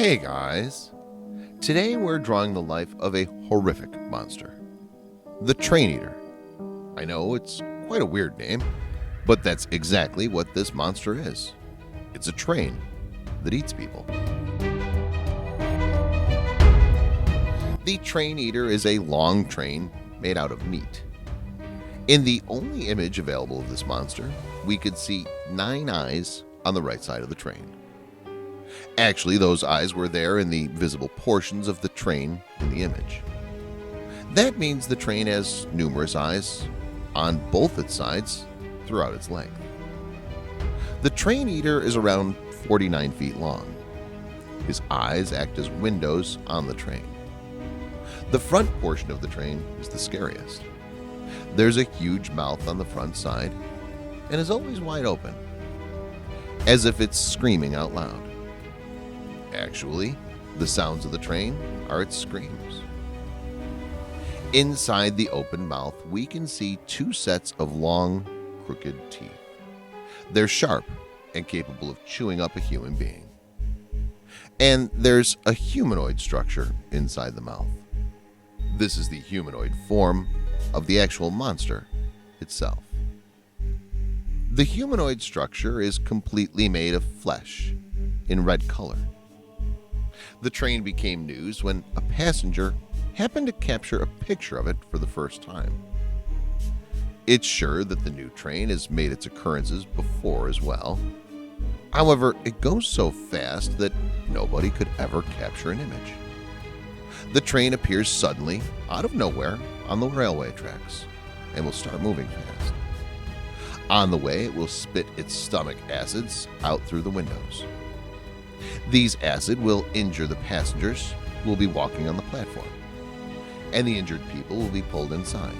Hey guys! Today we're drawing the life of a horrific monster. The traineater. I know it's quite a weird name, but that's exactly what this monster is. It's a train that eats people. The traineater is a long train made out of meat. In the only image available of this monster, we could see 9 eyes on the right side of the train. Actually, those eyes were there in the visible portions of the train in the image. That means the train has numerous eyes on both its sides throughout its length. The traineater is around 49 feet long. His eyes act as windows on the train. The front portion of the train is the scariest. There's a huge mouth on the front side and is always wide open, as if it's screaming out loud. Actually, the sounds of the train are its screams. Inside the open mouth, we can see 2 sets of long, crooked teeth. They're sharp and capable of chewing up a human being. And there's a humanoid structure inside the mouth. This is the humanoid form of the actual monster itself. The humanoid structure is completely made of flesh in red color. The train became news when a passenger happened to capture a picture of it for the first time. It's sure that the new train has made its occurrences before as well. However, it goes so fast that nobody could ever capture an image. The train appears suddenly, out of nowhere, on the railway tracks and will start moving fast. On the way, it will spit its stomach acids out through the windows. These acid will injure the passengers who will be walking on the platform, and the injured people will be pulled inside,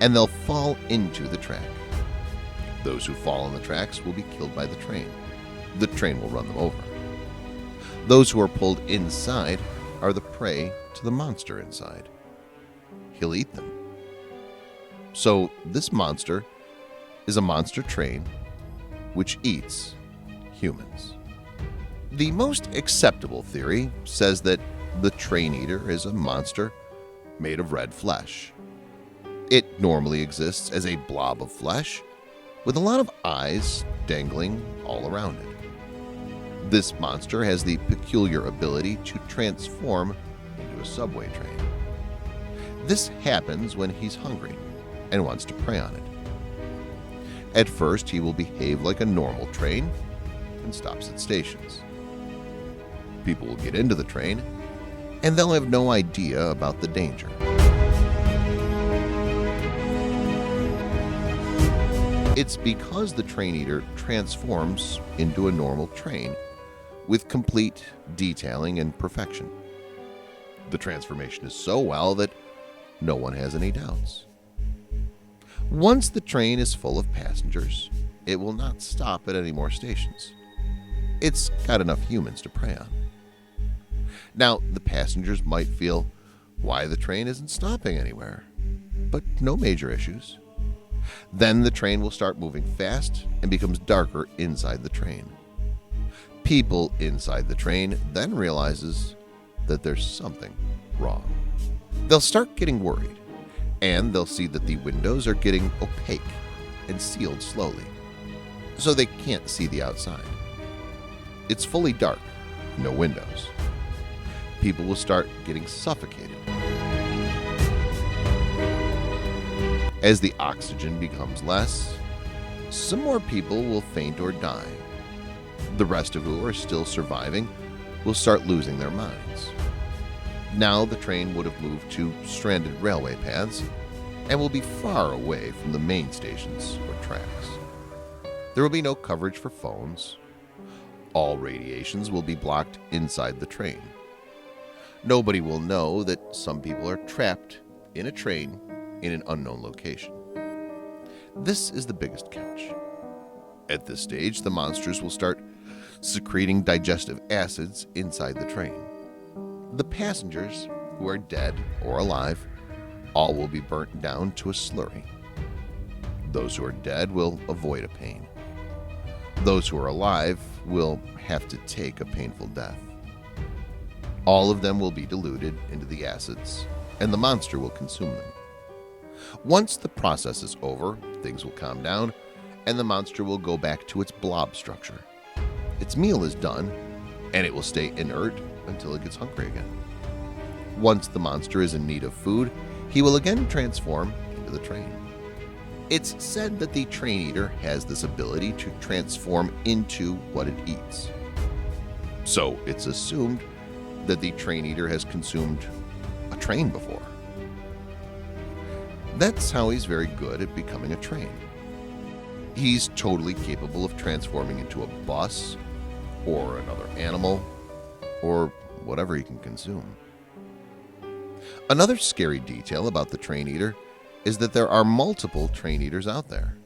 and they'll fall into the track. Those who fall on the tracks will be killed by the train. The train will run them over. Those who are pulled inside are the prey to the monster inside. He'll eat them. So this monster is a monster train which eats humans. The most acceptable theory says that the traineater is a monster made of red flesh. It normally exists as a blob of flesh with a lot of eyes dangling all around it. This monster has the peculiar ability to transform into a subway train. This happens when he's hungry and wants to prey on it. At first, he will behave like a normal train and stops at stations. People will get into the train and they'll have no idea about the danger. It's because the traineater transforms into a normal train with complete detailing and perfection. The transformation is so well that no one has any doubts. Once the train is full of passengers, it will not stop at any more stations. It's got enough humans to prey on. Now, the passengers might feel why the train isn't stopping anywhere, but no major issues. Then the train will start moving fast and becomes darker inside the train. People inside the train then realizes that there's something wrong. They'll start getting worried, and they'll see that the windows are getting opaque and sealed slowly, so they can't see the outside. It's fully dark, no windows. People will start getting suffocated. As the oxygen becomes less, some more people will faint or die. The rest of who are still surviving will start losing their minds. Now the train would have moved to stranded railway paths and will be far away from the main stations or tracks. There will be no coverage for phones. All radiations will be blocked inside the train. Nobody will know that some people are trapped in a train in an unknown location. This is the biggest catch. At this stage, the monsters will start secreting digestive acids inside the train. The passengers, who are dead or alive, all will be burnt down to a slurry. Those who are dead will avoid a pain. Those who are alive will have to take a painful death. All of them will be diluted into the acids, and the monster will consume them. Once the process is over, things will calm down, and the monster will go back to its blob structure. Its meal is done, and it will stay inert until it gets hungry again. Once the monster is in need of food, he will again transform into the train. It's said that the traineater has this ability to transform into what it eats. So it's assumed that the traineater has consumed a train before. That's how he's very good at becoming a train. He's totally capable of transforming into a bus, or another animal, or whatever he can consume. Another scary detail about the traineater is that there are multiple traineaters out there.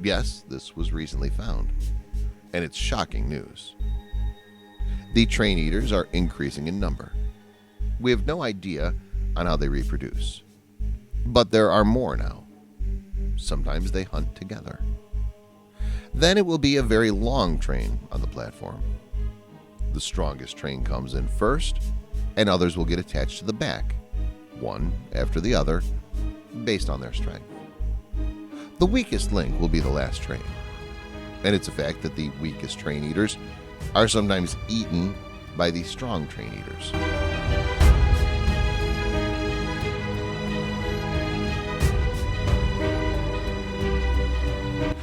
Yes, this was recently found, and it's shocking news. The traineaters are increasing in number. We have no idea on how they reproduce, but there are more now. Sometimes they hunt together. Then it will be a very long train on the platform. The strongest train comes in first, and others will get attached to the back, one after the other, based on their strength. The weakest link will be the last train, and it's a fact that the weakest train eaters are sometimes eaten by the strong train eaters.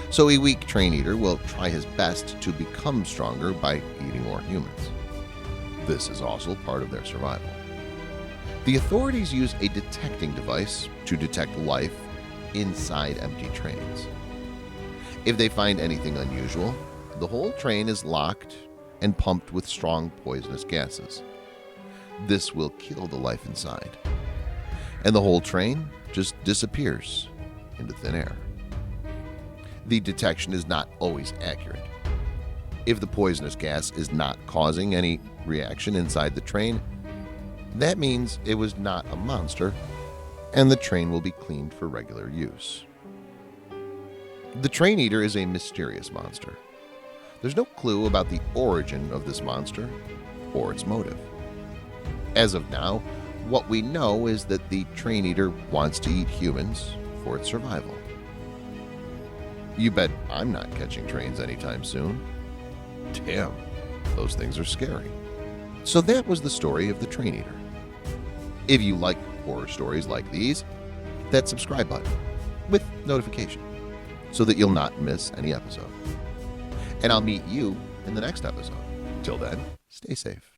So a weak train eater will try his best to become stronger by eating more humans. This is also part of their survival. The authorities use a detecting device to detect life inside empty trains. If they find anything unusual, the whole train is locked and pumped with strong poisonous gases. This will kill the life inside, and the whole train just disappears into thin air. The detection is not always accurate. If the poisonous gas is not causing any reaction inside the train, that means it was not a monster, and the train will be cleaned for regular use. The train eater is a mysterious monster. There's no clue about the origin of this monster or its motive. As of now, what we know is that the train eater wants to eat humans for its survival. You bet I'm not catching trains anytime soon. Damn, those things are scary. So that was the story of the train eater. If you like horror stories like these, hit that subscribe button with notification so that you'll not miss any episode. And I'll meet you in the next episode. Till then, stay safe.